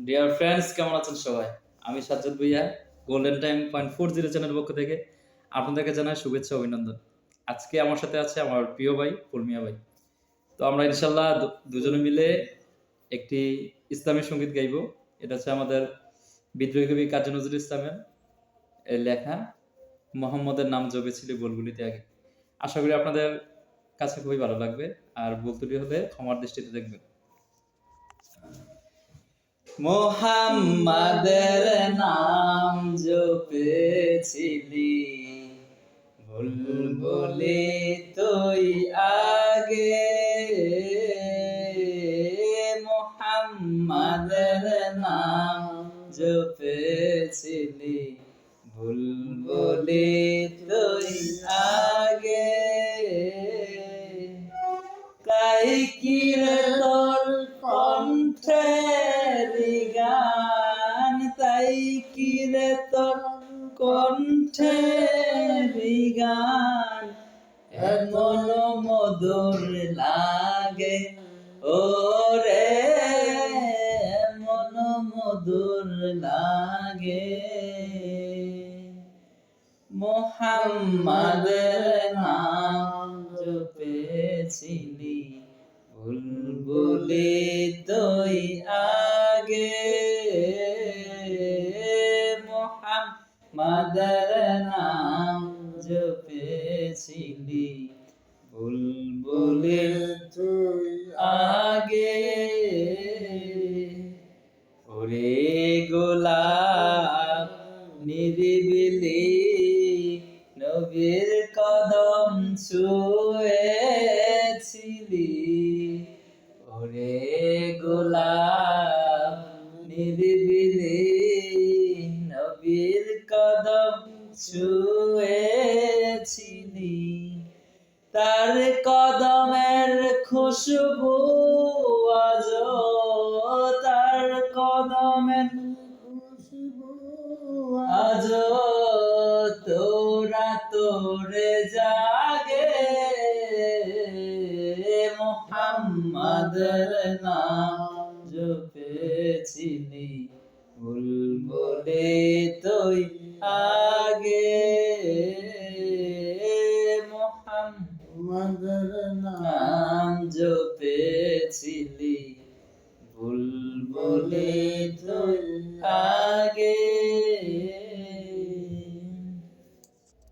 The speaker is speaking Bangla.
ডিয়ার ফ্রেন্ডস, কেমন আছেন সবাই? আমি সাজ্জাদ ভুঁইয়া, গোল্ডেন টাইম 0.40 চ্যানেলের পক্ষ থেকে আপনাদেরকে জানাই শুভেচ্ছা, অভিনন্দন। আজকে আমার সাথে আছে আমার প্রিয় ভাই ফুলমিয়া ভাই। তো আমরা ইনশাল্লাহ দুজনে মিলে একটি ইসলামী সঙ্গীত গাইবো। এটা হচ্ছে আমাদের বিদ্রোহী কবি কাজী নজরুল ইসলামের লেখা মোহাম্মদের নাম জপেছিল গোলগুলিতে আগে। আশা করি আপনাদের কাছে খুবই ভালো লাগবে, আর ভুল ত্রুটি হলে ক্ষমার দৃষ্টিতে দেখবেন। মোহাম্মদের নাম জপেছিলি বুলবুলি তুই আগে, মোহাম্মদের নাম জপেছিলি বুলবুলি তুই আগে, তাই কি রে তোর কণ্ঠের গান, তাই কি রে তোর কণ্ঠের গান এমন মধুর লাগে, ও রে এমন মধুর লাগে। মোহাম্মদের নাম জপেছিলি বুলবুলি তুই আগে, মোহাম্মদের নাম জপেছিলি বুলবুলি তুই আগে। ওরে গোলাপ নিরিবিলি নবীর কদম ছুঁয়েছিলি, ওরে গোলাপ নিরিবিলি নবীর কদম ছুঁয়েছিলি, তার কদমের খুশবু আজ, তার কদমের খুশবু আজ তোরা তোরে জাগে, মোহাম্মদের নাম জপেছিলি বুলবুলি তুই আগে, মোহাম্মদের নাম জপেছিলি বুলবুলি তুই